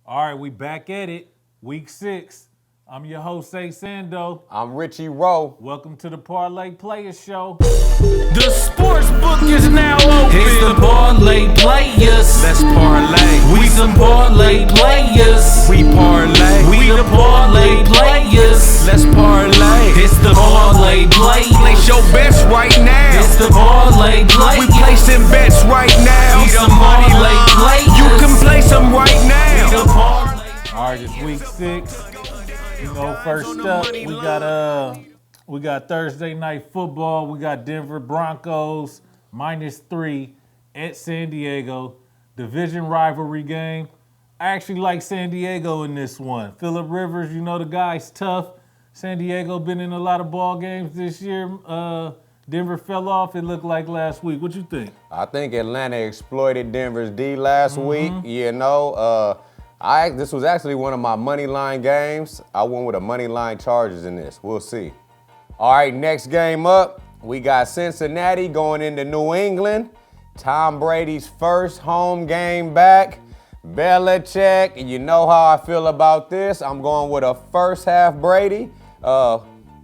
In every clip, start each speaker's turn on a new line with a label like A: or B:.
A: All right, we back at it. Week 6. I'm your host, Sando.
B: I'm Richie Rowe.
A: Welcome to the Parlay Players Show.
C: The sports book is now open. It's the Parlay Players.
D: Let's parlay.
C: We some Parlay Players.
D: We parlay.
C: We the Parlay Players.
D: Let's parlay.
C: It's the Parlay Players.
D: Place your bets right now.
C: It's the Parlay Players.
D: We placing bets right now.
C: We the Parlay Players.
D: You can place them right now.
C: We the Parlay.
A: All right, it's week 6. You know, first up, we got Thursday night football. We got Denver Broncos -3 at San Diego. Division rivalry game. I actually like San Diego in this one. Phillip Rivers, you know the guy's tough. San Diego been in a lot of ball games this year. Denver fell off, it looked like last week. What you think?
B: I think Atlanta exploited Denver's D last week. You know, this was actually one of my money line games. I went with a money line Chargers in this. We'll see. All right, next game up, we got Cincinnati going into New England. Tom Brady's first home game back. Belichick, you know how I feel about this. I'm going with a first half Brady.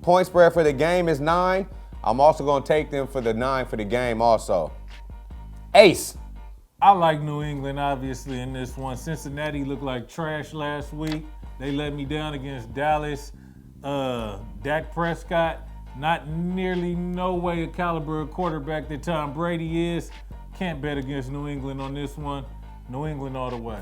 B: Point spread for the game is 9. I'm also going to take them for the 9 for the game also. Ace.
A: I like New England, obviously, in this one. Cincinnati looked like trash last week. They let me down against Dallas. Dak Prescott, not nearly no way a caliber of quarterback that Tom Brady is. Can't bet against New England on this one. New England all the way.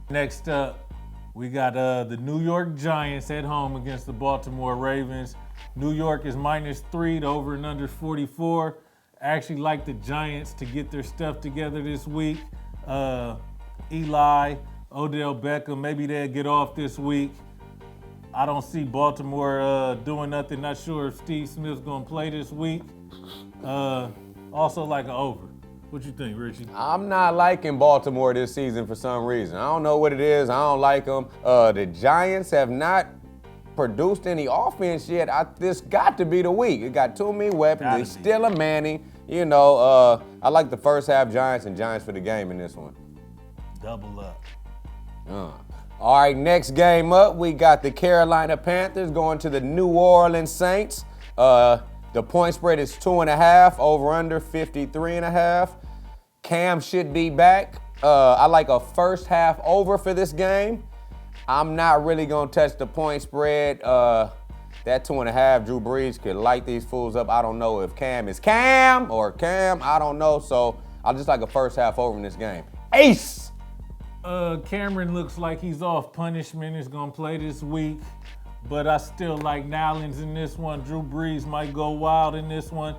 A: Next up, we got the New York Giants at home against the Baltimore Ravens. New York is -3, the over and under 44. I actually like the Giants to get their stuff together this week. Eli, Odell Beckham, maybe they'll get off this week. I don't see Baltimore doing nothing. Not sure if Steve Smith's going to play this week. Also like an over. What you think, Richie?
B: I'm not liking Baltimore this season for some reason. I don't know what it is. I don't like them. The Giants have not produced any offense yet. This got to be the week. It got too many weapons. They still a Manning. You know, I like the first half Giants and Giants for the game in this one.
A: Double up.
B: All right, next game up, we got the Carolina Panthers going to the New Orleans Saints. The point spread is 2.5, over under 53.5. Cam should be back. I like a first half over for this game. I'm not really going to touch the point spread. That 2.5, Drew Brees could light these fools up. I don't know if Cam is Cam or Cam. I don't know. So I just like a first half over in this game. Ace!
A: Cameron looks like he's off punishment. He's going to play this week. But I still like Nowlins in this one. Drew Brees might go wild in this one.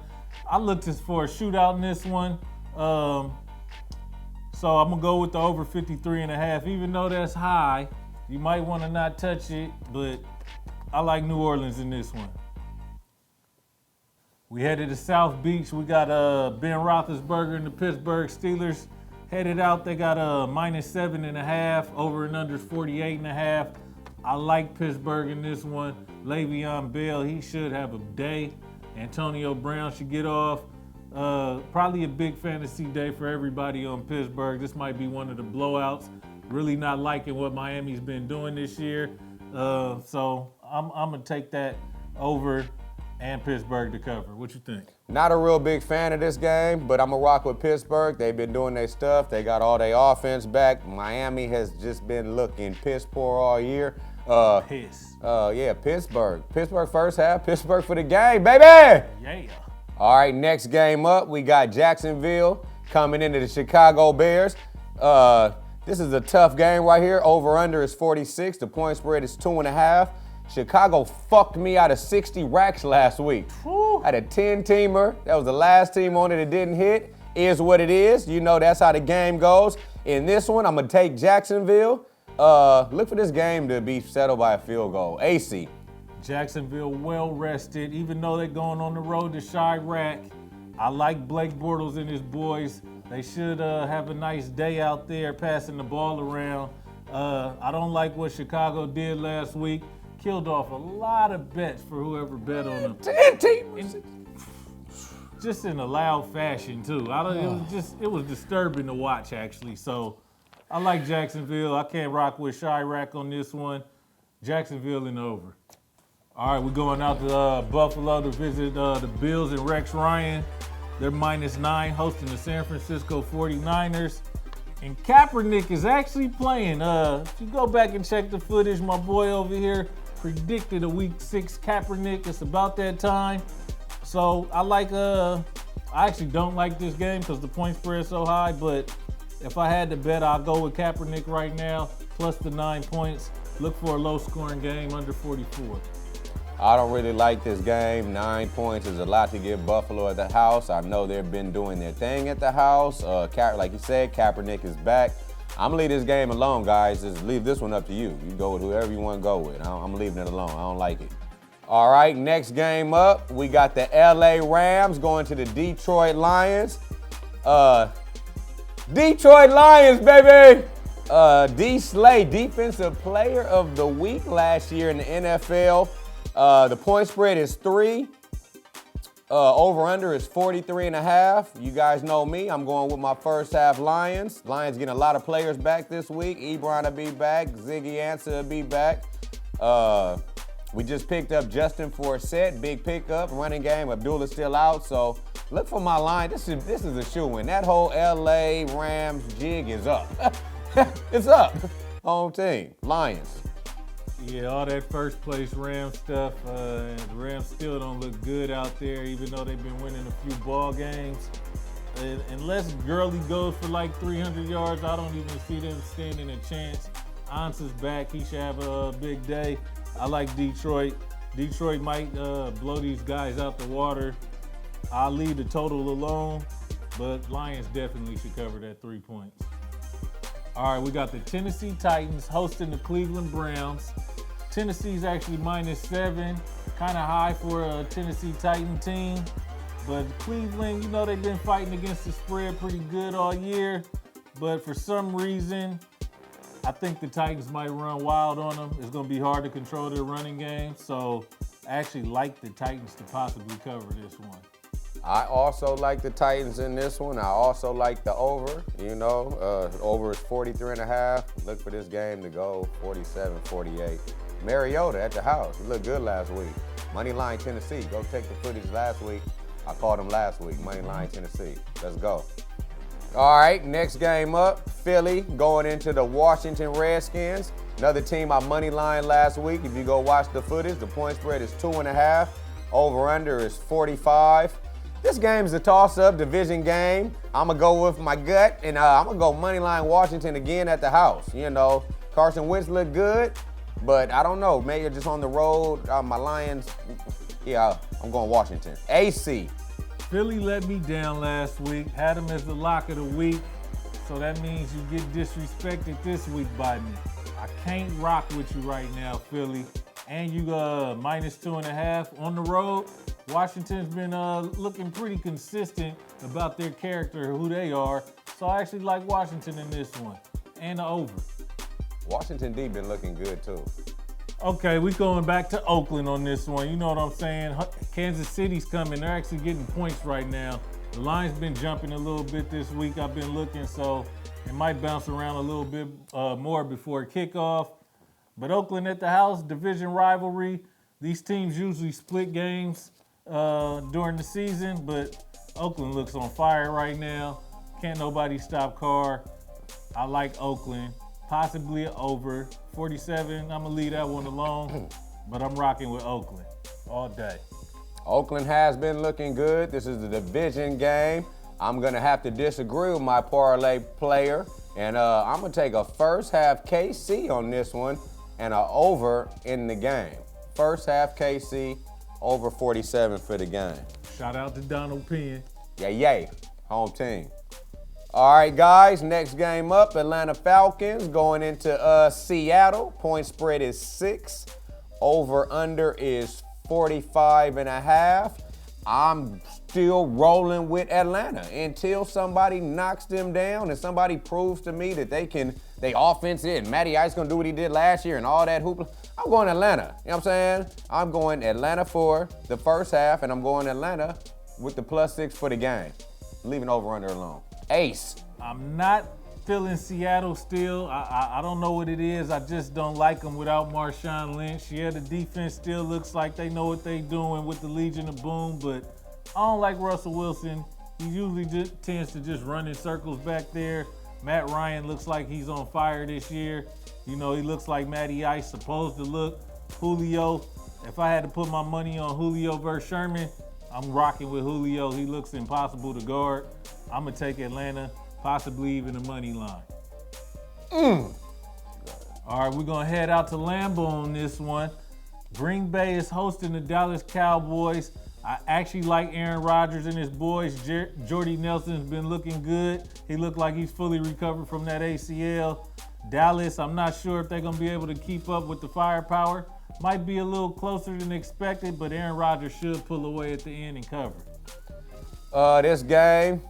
A: I looked for a shootout in this one. So I'm going to go with the over 53.5. Even though that's high, you might want to not touch it, but I like New Orleans in this one. We headed to South Beach. We got Ben Roethlisberger and the Pittsburgh Steelers headed out. They got a -7.5, over and under 48.5. I like Pittsburgh in this one. Le'Veon Bell, he should have a day. Antonio Brown should get off. Probably a big fantasy day for everybody on Pittsburgh. This might be one of the blowouts. Really not liking what Miami's been doing this year. So I'm going to take that over and Pittsburgh to cover. What you think?
B: Not a real big fan of this game, but I'm going to rock with Pittsburgh. They've been doing their stuff. They got all their offense back. Miami has just been looking piss poor all year. Yeah, Pittsburgh. Pittsburgh first half. Pittsburgh for the game, baby!
A: Yeah.
B: All right, next game up, we got Jacksonville coming into the Chicago Bears. This is a tough game right here. Over-under is 46. The point spread is 2.5. Chicago fucked me out of 60 racks last week.
A: Woo.
B: Had a 10-teamer. That was the last team on it that didn't hit. Is what it is. You know that's how the game goes. In this one, I'm going to take Jacksonville. Look for this game to be settled by a field goal. AC.
A: Jacksonville well rested, even though they're going on the road to Chirac. I like Blake Bortles and his boys. They should have a nice day out there passing the ball around. I don't like what Chicago did last week. Killed off a lot of bets for whoever bet on them.
B: 10 teamers.
A: Just in a loud fashion too. It was disturbing to watch actually. So I like Jacksonville. I can't rock with Chirac on this one. Jacksonville and over. All right, we're going out to Buffalo to visit the Bills and Rex Ryan. They're -9 hosting the San Francisco 49ers. And Kaepernick is actually playing. If you go back and check the footage, my boy over here predicted a Week 6 Kaepernick. It's about that time. So I actually don't like this game because the point spread is so high, but if I had to bet, I'll go with Kaepernick right now, plus the 9 points. Look for a low-scoring game under 44.
B: I don't really like this game. 9 points is a lot to give Buffalo at the house. I know they've been doing their thing at the house. Like you said, Kaepernick is back. I'm going to leave this game alone, guys. Just leave this one up to you. You go with whoever you want to go with. I'm leaving it alone. I don't like it. All right, next game up, we got the LA Rams going to the Detroit Lions. Detroit Lions, baby! D. Slay, Defensive Player of the Week last year in the NFL. The point spread is 3. Over-under is 43.5. You guys know me. I'm going with my first half Lions. Lions getting a lot of players back this week. Ebron will be back. Ziggy Ansah will be back. We just picked up Justin Forsett. Big pickup. Running game. Abdullah's still out. So look for my line. This is a shoe-in. That whole LA Rams jig is up. It's up. Home team. Lions.
A: Yeah, all that first place Rams stuff. The Rams still don't look good out there, even though they've been winning a few ball games. Unless Gurley goes for like 300 yards, I don't even see them standing a chance. Ansah's back. He should have a big day. I like Detroit. Detroit might blow these guys out the water. I'll leave the total alone, but Lions definitely should cover that 3 points. All right, we got the Tennessee Titans hosting the Cleveland Browns. Tennessee's actually -7, kind of high for a Tennessee Titan team. But Cleveland, you know, they've been fighting against the spread pretty good all year. But for some reason, I think the Titans might run wild on them. It's going to be hard to control their running game. So I actually like the Titans to possibly cover this one.
B: I also like the Titans in this one. I also like the over. You know, over is 43.5. Look for this game to go 47-48. Mariota at the house. He looked good last week. Moneyline Tennessee. Go take the footage last week. I called him last week. Moneyline Tennessee. Let's go. All right, next game up. Philly going into the Washington Redskins. Another team I moneyline last week. If you go watch the footage, the point spread is 2.5. Over-under is 45. This game is a toss-up division game. I'm going to go with my gut, and I'm going to go moneyline Washington again at the house. You know, Carson Wentz looked good, but I don't know. Maybe just on the road, my Lions, yeah, I'm going Washington. AC.
A: Philly let me down last week. Had them as the lock of the week, so that means you get disrespected this week by me. I can't rock with you right now, Philly. And you -2.5 on the road. Washington's been looking pretty consistent about their character, who they are. So I actually like Washington in this one. And the over.
B: Washington D been looking good too.
A: Okay, we going back to Oakland on this one. You know what I'm saying? Kansas City's coming. They're actually getting points right now. The line's been jumping a little bit this week. I've been looking, so it might bounce around a little bit more before kickoff. But Oakland at the house, division rivalry. These teams usually split games during the season, but Oakland looks on fire right now. Can't nobody stop Carr. I like Oakland. Possibly over 47. I'm gonna leave that one alone, but I'm rocking with Oakland all day.
B: Oakland has been looking good. This is the division game. I'm gonna have to disagree with my parlay player, and I'm gonna take a first half KC on this one and an over in the game. First half KC, over 47 for the game.
A: Shout out to Donald Penn.
B: Yay, home team. All right, guys, next game up, Atlanta Falcons going into Seattle. Point spread is 6. Over-under is 45.5. I'm still rolling with Atlanta until somebody knocks them down and somebody proves to me that they offense it. And Matty Ice gonna do what he did last year and all that hoopla. I'm going Atlanta. You know what I'm saying? I'm going Atlanta for the first half, and I'm going Atlanta with the +6 for the game. Leaving over-under alone. Ace.
A: I'm not still in Seattle still. I don't know what it is. I just don't like them without Marshawn Lynch. Yeah, the defense still looks like they know what they're doing with the Legion of Boom, but I don't like Russell Wilson. He usually just tends to just run in circles back there. Matt Ryan looks like he's on fire this year. You know, he looks like Matty Ice supposed to look. Julio, if I had to put my money on Julio versus Sherman, I'm rocking with Julio. He looks impossible to guard. I'm going to take Atlanta, possibly even a money line. All right, we're going to head out to Lambeau on this one. Green Bay is hosting the Dallas Cowboys. I actually like Aaron Rodgers and his boys. Jordy Nelson's been looking good. He looked like he's fully recovered from that ACL. Dallas, I'm not sure if they're going to be able to keep up with the firepower. Might be a little closer than expected, but Aaron Rodgers should pull away at the end and cover.
B: This game,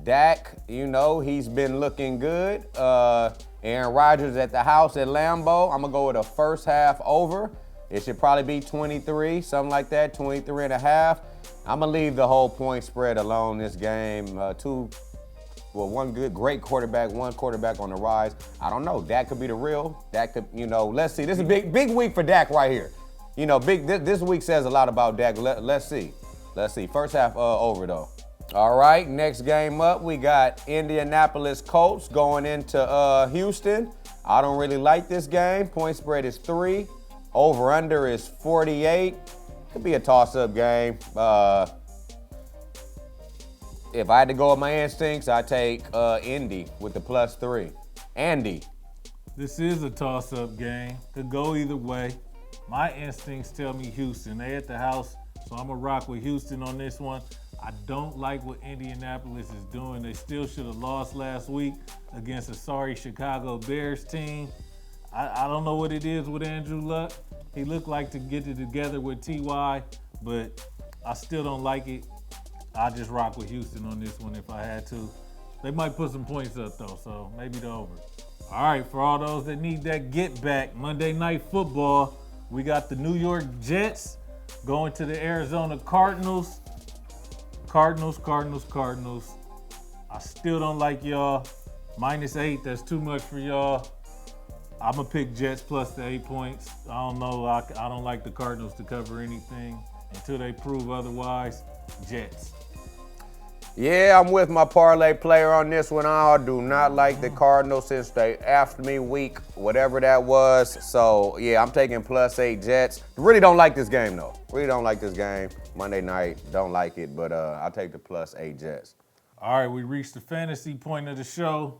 B: Dak, you know, he's been looking good. Aaron Rodgers at the house at Lambeau. I'm going to go with a first half over. It should probably be 23, something like that, 23 and a half. I'm going to leave the whole point spread alone this game. One great quarterback, one quarterback on the rise. I don't know. Dak could be the real. Dak could, you know, let's see. This is a big week for Dak right here. You know, this week says a lot about Dak. Let's see. First half over, though. All right, next game up, we got Indianapolis Colts going into Houston. I don't really like this game. Point spread is 3. Over-under is 48. Could be a toss-up game. If I had to go with my instincts, I'd take Indy with the +3. Andy.
A: This is a toss-up game. Could go either way. My instincts tell me Houston. They at the house, so I'm going to rock with Houston on this one. I don't like what Indianapolis is doing. They still should have lost last week against a sorry Chicago Bears team. I don't know what it is with Andrew Luck. He looked like to get it together with T.Y., but I still don't like it. I just rock with Houston on this one if I had to. They might put some points up, though, so maybe the over. All right, for all those that need that get back, Monday Night Football, we got the New York Jets going to the Arizona Cardinals. Cardinals. I still don't like y'all. -8, that's too much for y'all. I'm going to pick Jets plus the 8 points. I don't know. I don't like the Cardinals to cover anything until they prove otherwise. Jets.
B: Yeah, I'm with my parlay player on this one. I do not like the Cardinals since they after me week, whatever that was. So, yeah, I'm taking +8 Jets. Really don't like this game, though. Really don't like this game. Monday night, don't like it, but I'll take the +8 Jets.
A: All right, we reached the fantasy point of the show.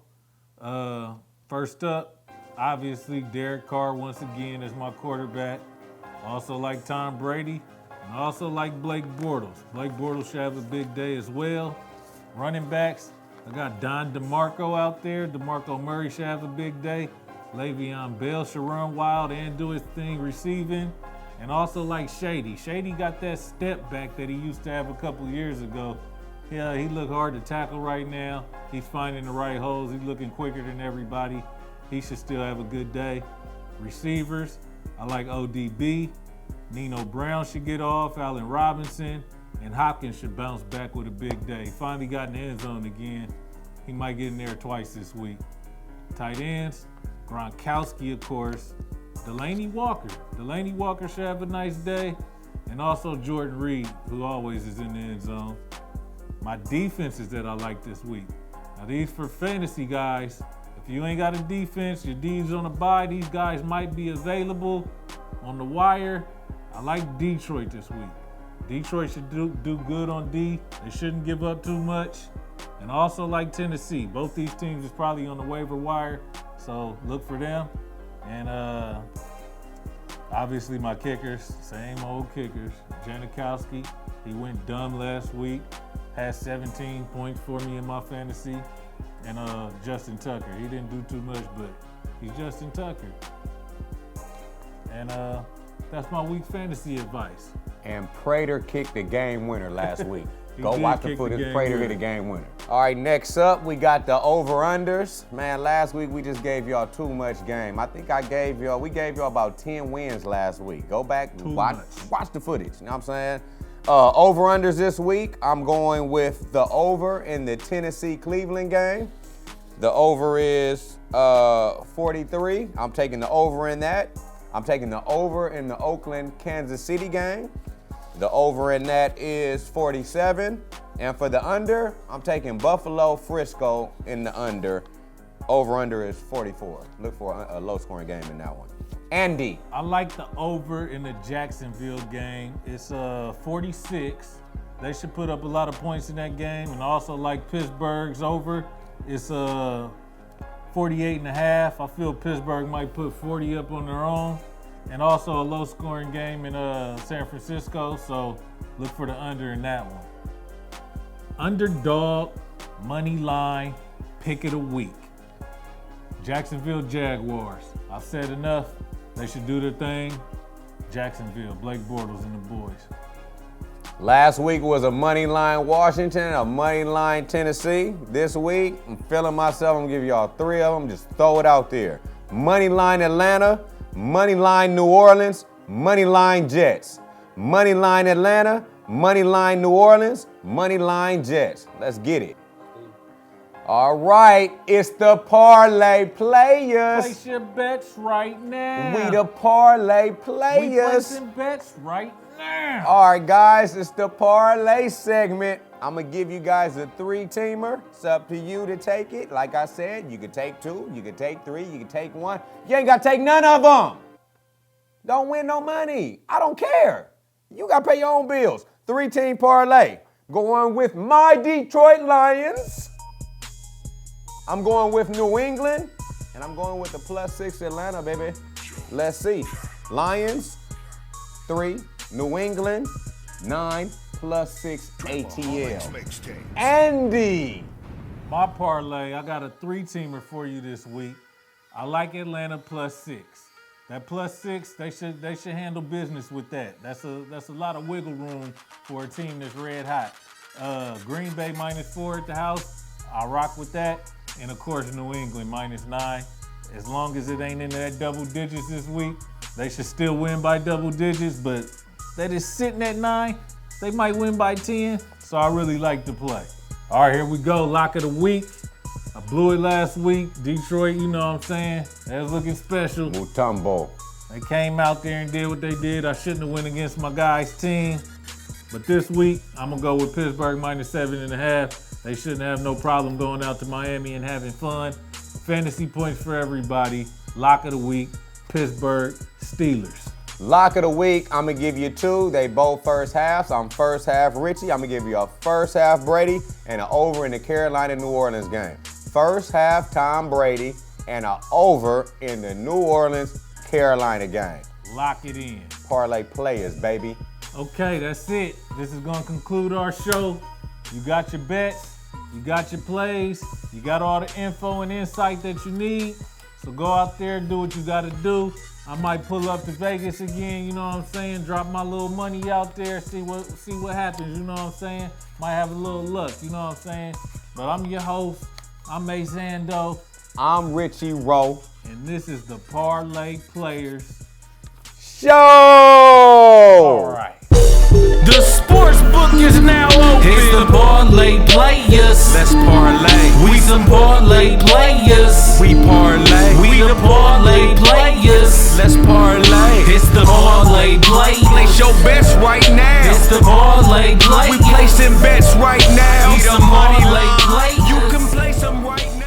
A: First up, obviously, Derek Carr once again is my quarterback. Also like Tom Brady. And I also like Blake Bortles. Blake Bortles should have a big day as well. Running backs, I got Don DeMarco out there. DeMarco Murray should have a big day. Le'Veon Bell should run wild and do his thing receiving. And also like Shady. Shady got that step back that he used to have a couple years ago. Yeah, he look hard to tackle right now. He's finding the right holes. He's looking quicker than everybody. He should still have a good day. Receivers, I like ODB. Nino Brown should get off, Allen Robinson, and Hopkins should bounce back with a big day. Finally got in the end zone again. He might get in there twice this week. Tight ends, Gronkowski, of course. Delaney Walker. Delaney Walker should have a nice day. And also Jordan Reed, who always is in the end zone. My defenses that I like this week. Now these for fantasy guys. If you ain't got a defense, your D's on a bye, these guys might be available on the wire. I like Detroit this week. Detroit should do good on D. They shouldn't give up too much. And also like Tennessee. Both these teams is probably on the waiver wire, so look for them. And obviously my kickers, same old kickers. Janikowski, he went dumb last week. Had 17 points for me in my fantasy. And Justin Tucker, he didn't do too much, but he's Justin Tucker. And that's my week fantasy advice.
B: And Prater kicked the game winner last week. Go watch the footage. Prater hit a game winner. All right, next up, we got the over-unders. Man, last week we just gave y'all too much game. I think we gave y'all about 10 wins last week. Go back and watch the footage. You know what I'm saying? Over-unders this week, I'm going with the over in the Tennessee-Cleveland game. The over is 43. I'm taking the over in that. I'm taking the over in the Oakland-Kansas City game. The over in that is 47. And for the under, I'm taking Buffalo-Frisco in the under. Over-under is 44. Look for a low-scoring game in that one. Andy.
A: I like the over in the Jacksonville game. It's 46. They should put up a lot of points in that game. And I also like Pittsburgh's over. It's 48.5. I feel Pittsburgh might put 40 up on their own. And also a low-scoring game in San Francisco. So look for the under in that one. Underdog, money line, pick of the week. Jacksonville Jaguars. I've said enough. They should do their thing. Jacksonville, Blake Bortles and the boys.
B: Last week was a money line Washington, a money line Tennessee. This week, I'm feeling myself. I'm gonna give y'all 3 of them. Just throw it out there. Money line Atlanta, money line New Orleans, money line Jets. Money line Atlanta, money line New Orleans, money line Jets. Let's get it. All right, it's the Parlay Players.
A: Place your bets right now.
B: We the Parlay Players.
A: We placing bets right now.
B: All right, guys, it's the Parlay segment. I'm going to give you guys a 3-teamer. It's up to you to take it. Like I said, you can take 2, you can take 3, you can take 1. You ain't got to take none of them. Don't win no money. I don't care. You got to pay your own bills. 3-team parlay. Going with my Detroit Lions. I'm going with New England, and I'm going with the +6 Atlanta, baby. Let's see. Lions, 3. New England, 9 +6 ATL. Andy.
A: My parlay, I got a 3-teamer for you this week. I like Atlanta +6. That +6, they should handle business with that. That's a lot of wiggle room for a team that's red hot. Green Bay -4 at the house. I rock with that. And of course, New England -9. As long as it ain't into that double digits this week, they should still win by double digits, but they just sitting at 9. They might win by 10, so I really like to play. All right, here we go, lock of the week. I blew it last week. Detroit, you know what I'm saying? They was looking special.
B: Mutombo.
A: They came out there and did what they did. I shouldn't have went against my guys' team. But this week, I'm gonna go with Pittsburgh -7.5. They shouldn't have no problem going out to Miami and having fun. Fantasy points for everybody. Lock of the week, Pittsburgh Steelers.
B: Lock of the week, I'm going to give you 2. They both first halves. I'm first half Richie. I'm going to give you a first half Brady and an over in the Carolina-New Orleans game. First half Tom Brady and an over in the New Orleans-Carolina game.
A: Lock it in.
B: Parlay players, baby.
A: Okay, that's it. This is going to conclude our show. You got your bets. You got your plays. You got all the info and insight that you need. So go out there and do what you got to do. I might pull up to Vegas again, you know what I'm saying? Drop my little money out there, see what happens, you know what I'm saying? Might have a little luck, you know what I'm saying? But I'm your host. I'm Ace Zando.
B: I'm Richie Rowe.
A: And this is the Parlay Players
B: Show!
A: All right.
C: The sports book is now open. It's the Parlay Players.
D: Let's parlay.
C: We some Parlay Players.
D: We parlay.
C: We the Parlay Players.
D: Let's parlay.
C: It's the Parlay Players.
D: Place your bets right now.
C: It's the Parlay Players.
D: We placing bets right now.
C: We some Parlay Players.
D: You can place them right now.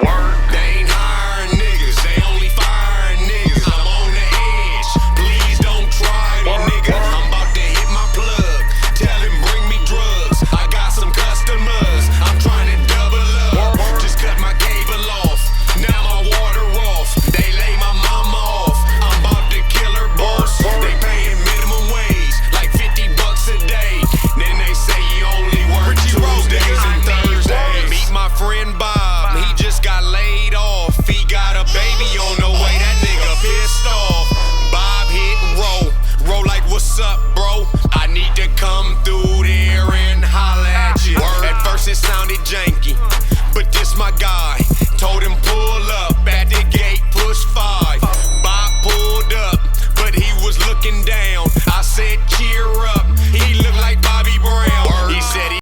E: Work, they ain't hiring niggas, they only firing niggas. I'm on the edge, please don't try me, nigga. I'm about to hit my plug, tell him bring me drugs. I got some customers, I'm trying to double up. Just cut my cable off, now my water off. They lay my mama off, I'm about to kill her boss. They paying minimum wage, like $50 a day. Then they say you only work Tuesdays and Thursdays. Meet my friend Bob, he just got laid off. He got a baby on the way, that nigga pissed off. Bob hit roll like what's up, bro? I need to come through there and holla at you. At first it sounded janky.